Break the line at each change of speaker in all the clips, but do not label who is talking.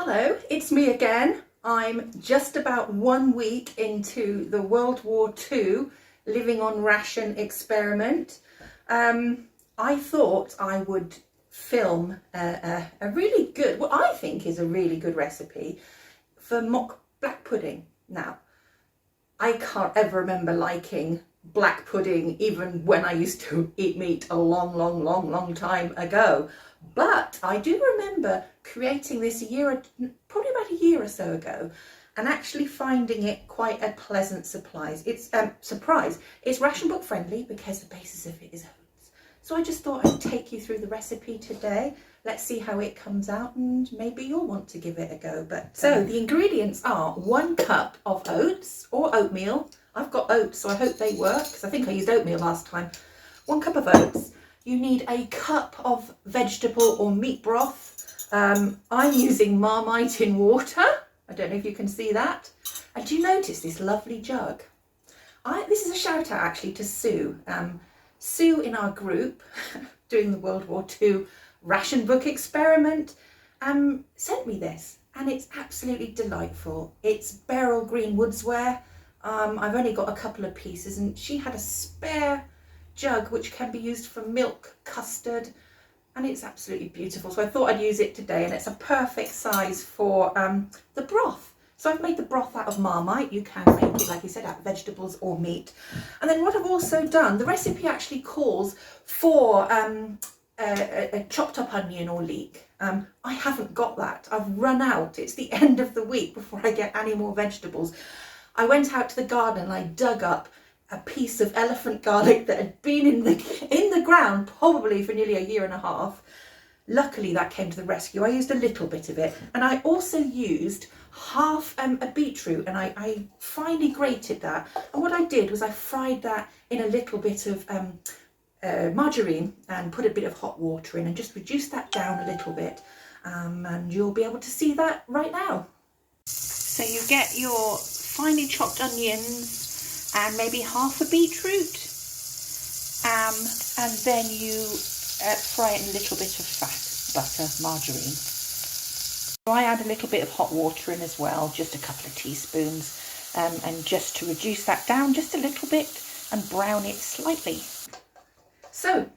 Hello, it's me again. I'm just about 1 week into the World War II living on ration experiment. I thought I would film a really good, what I think is a really good recipe for mock black pudding. Now, I can't ever remember liking black pudding even when I used to eat meat a long time ago. But I do remember creating this probably about a year or so ago, and actually finding it quite a pleasant surprise. It's ration book friendly because the basis of it is oats. So I just thought I'd take you through the recipe today. Let's see how it comes out, and maybe you'll want to give it a go. So the ingredients are 1 cup of oats or oatmeal. I've got oats, so I hope they work, because I think I used oatmeal last time. 1 cup of oats. You need a cup of vegetable or meat broth. I'm using Marmite in water. I don't know if you can see that. And do you notice this lovely jug? This is a shout out actually to Sue. Sue in our group doing the World War II ration book experiment sent me this, and it's absolutely delightful. It's beryl green woodsware. I've only got a couple of pieces, and she had a spare jug which can be used for milk, custard, and it's absolutely beautiful. So I thought I'd use it today, and it's a perfect size for the broth. So I've made the broth out of Marmite. You can make it, like you said, out of vegetables or meat. And then what I've also done, the recipe actually calls for a chopped up onion or leek. I haven't got that. I've run out. It's the end of the week before I get any more vegetables. I went out to the garden and I dug up a piece of elephant garlic that had been in the ground probably for nearly a year and a half. Luckily that came to the rescue. I used a little bit of it, and I also used half a beetroot, and I finely grated that. And what I did was I fried that in a little bit of margarine and put a bit of hot water in, and just reduced that down a little bit, and you'll be able to see that right now. So you get your finely chopped onions and maybe half a beetroot, and then you fry it in a little bit of fat, butter, margarine. So I add a little bit of hot water in as well, just a couple of teaspoons, and just to reduce that down just a little bit and brown it slightly. So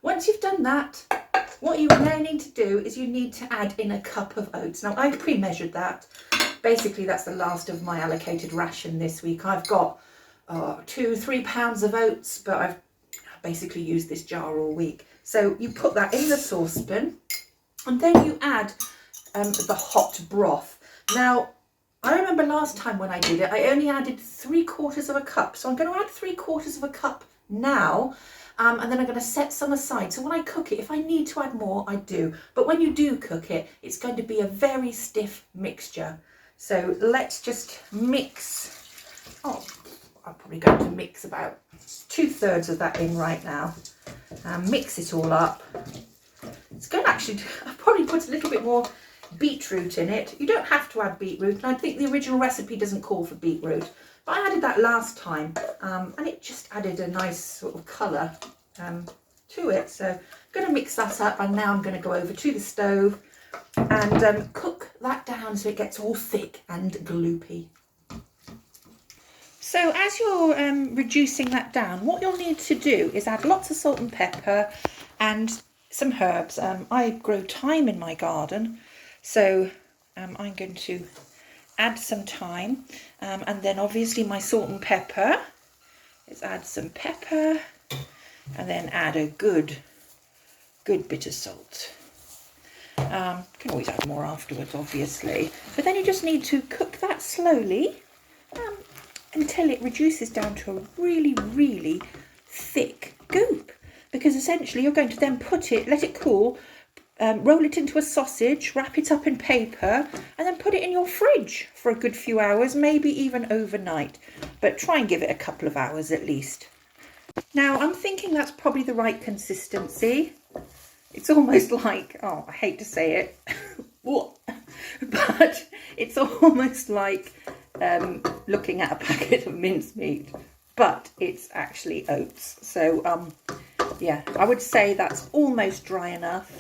once you've done that, what you now need to do is you need to add in a cup of oats. Now I've pre-measured that. Basically that's the last of my allocated ration this week. I've got 2-3 pounds of oats, but I've basically used this jar all week. So you put that in the saucepan, and then you add the hot broth. Now I remember last time when I did it, I only added 3/4 of a cup, so I'm going to add 3/4 of a cup now, and then I'm going to set some aside. So when I cook it, if I need to add more, I do. But when you do cook it, it's going to be a very stiff mixture. So let's just mix. I'm probably going to mix about 2/3 of that in right now. Mix it all up. It's going to actually, I've probably put a little bit more beetroot in it. You don't have to add beetroot, and I think the original recipe doesn't call for beetroot, but I added that last time, and it just added a nice sort of colour to it. So I'm going to mix that up, and now I'm going to go over to the stove and cook that down so it gets all thick and gloopy. So as you're reducing that down, what you'll need to do is add lots of salt and pepper and some herbs. I grow thyme in my garden, so I'm going to add some thyme, and then obviously my salt and pepper. Let's add some pepper, and then add a good bit of salt. Can always add more afterwards, obviously, but then you just need to cook that slowly until it reduces down to a really thick goop, because essentially you're going to then let it cool, roll it into a sausage, wrap it up in paper, and then put it in your fridge for a good few hours, maybe even overnight, but try and give it a couple of hours at least. Now I'm thinking that's probably the right consistency. It's almost like, I hate to say it, but it's almost like looking at a packet of mincemeat, but it's actually oats. So yeah, I would say that's almost dry enough.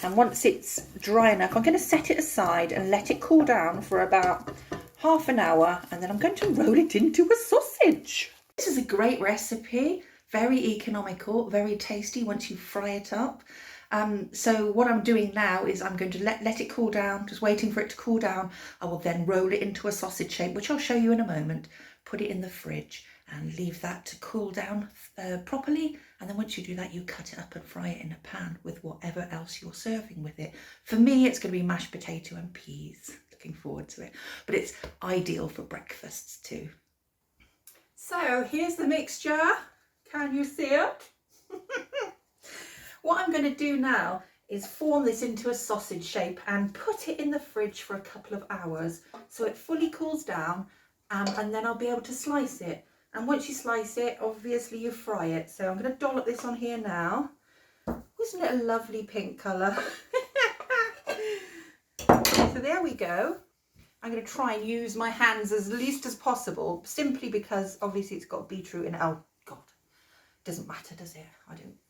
And once it's dry enough, I'm going to set it aside and let it cool down for about half an hour, and then I'm going to roll it into a sausage. This is a great recipe, very economical, very tasty once you fry it up. So what I'm doing now is I'm going to let it cool down, just waiting for it to cool down. I will then roll it into a sausage shape, which I'll show you in a moment, put it in the fridge and leave that to cool down properly. And then once you do that, you cut it up and fry it in a pan with whatever else you're serving with it. For me, it's going to be mashed potato and peas. Looking forward to it. But it's ideal for breakfasts too. So here's the mixture. Can you see it? What I'm going to do now is form this into a sausage shape and put it in the fridge for a couple of hours so it fully cools down, and then I'll be able to slice it. And once you slice it, obviously you fry it. So I'm going to dollop this on here now. Isn't it a lovely pink colour? So there we go. I'm going to try and use my hands as least as possible, simply because obviously it's got beetroot in it. Oh God, doesn't matter, does it?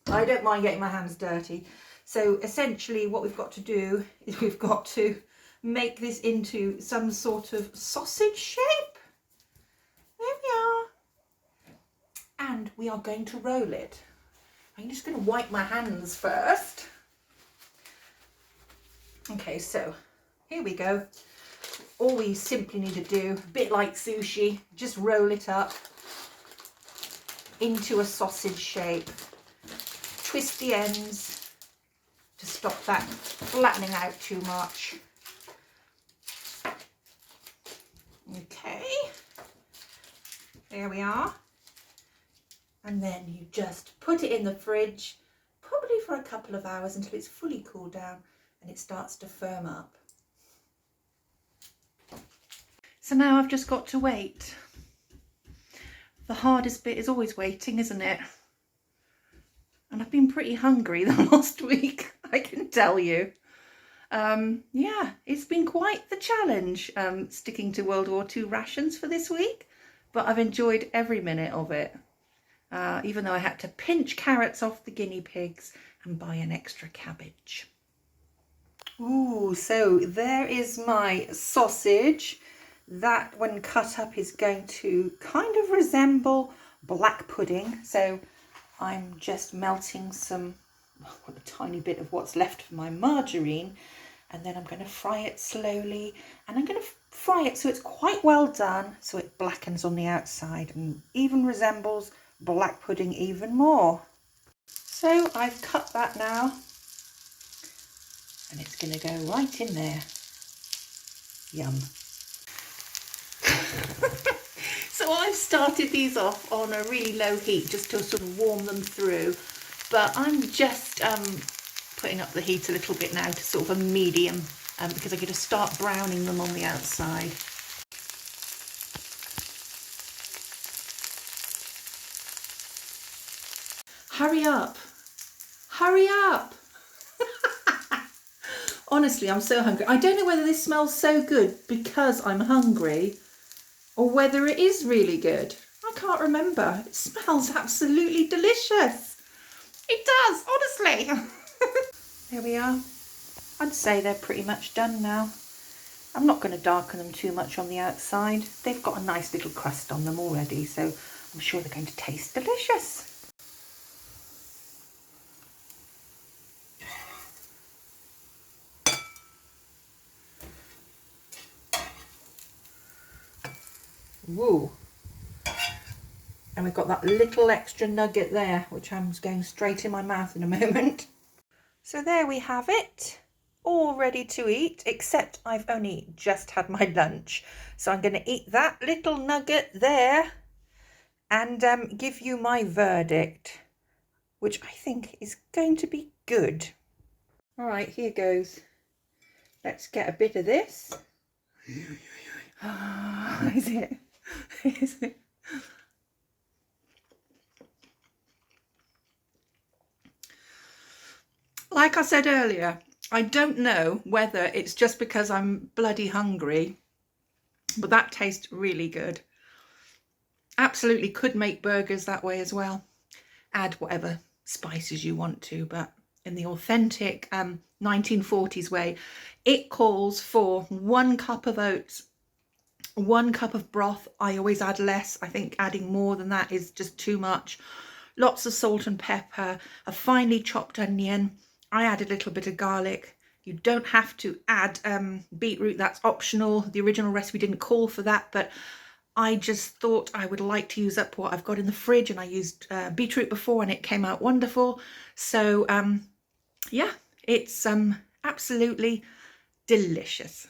I don't mind getting my hands dirty. So essentially what we've got to do is we've got to make this into some sort of sausage shape. There we are. And we are going to roll it. I'm just going to wipe my hands first. Okay, so here we go. All we simply need to do, a bit like sushi, just roll it up into a sausage shape. Twist the ends to stop that flattening out too much. Okay, there we are. And then you just put it in the fridge, probably for a couple of hours until it's fully cooled down and it starts to firm up. So now I've just got to wait. The hardest bit is always waiting, isn't it? And I've been pretty hungry the last week, I can tell you. Yeah, it's been quite the challenge sticking to World War II rations for this week, but I've enjoyed every minute of it. Even though I had to pinch carrots off the guinea pigs and buy an extra cabbage. Ooh, so there is my sausage. That, when cut up, is going to kind of resemble black pudding. So I'm just melting a tiny bit of what's left of my margarine, and then I'm going to fry it slowly, and I'm going to fry it so it's quite well done, so it blackens on the outside and even resembles black pudding even more. So I've cut that now, and it's going to go right in there. Yum. So I've started these off on a really low heat just to sort of warm them through, but I'm just putting up the heat a little bit now to sort of a medium because I'm going to start browning them on the outside. Hurry up! Hurry up! Honestly, I'm so hungry. I don't know whether this smells so good because I'm hungry or whether it is really good. I can't remember. It smells absolutely delicious. It does, honestly. There we are. I'd say they're pretty much done now. I'm not going to darken them too much on the outside. They've got a nice little crust on them already, so I'm sure they're going to taste delicious. Woo! And we've got that little extra nugget there, which I'm going straight in my mouth in a moment. So there we have it, all ready to eat, except I've only just had my lunch. So I'm going to eat that little nugget there and give you my verdict, which I think is going to be good. All right, here goes. Let's get a bit of this. Is it? Is it? Like I said earlier, I don't know whether it's just because I'm bloody hungry, but that tastes really good. Absolutely could make burgers that way as well. Add whatever spices you want to, but in the authentic 1940s way. It calls for 1 cup of oats, 1 cup of broth. I always add less. I think adding more than that is just too much. Lots of salt and pepper, a finely chopped onion. I add a little bit of garlic. You don't have to add beetroot, that's optional. The original recipe didn't call for that, but I just thought I would like to use up what I've got in the fridge, and I used beetroot before and it came out wonderful. So yeah, it's absolutely delicious.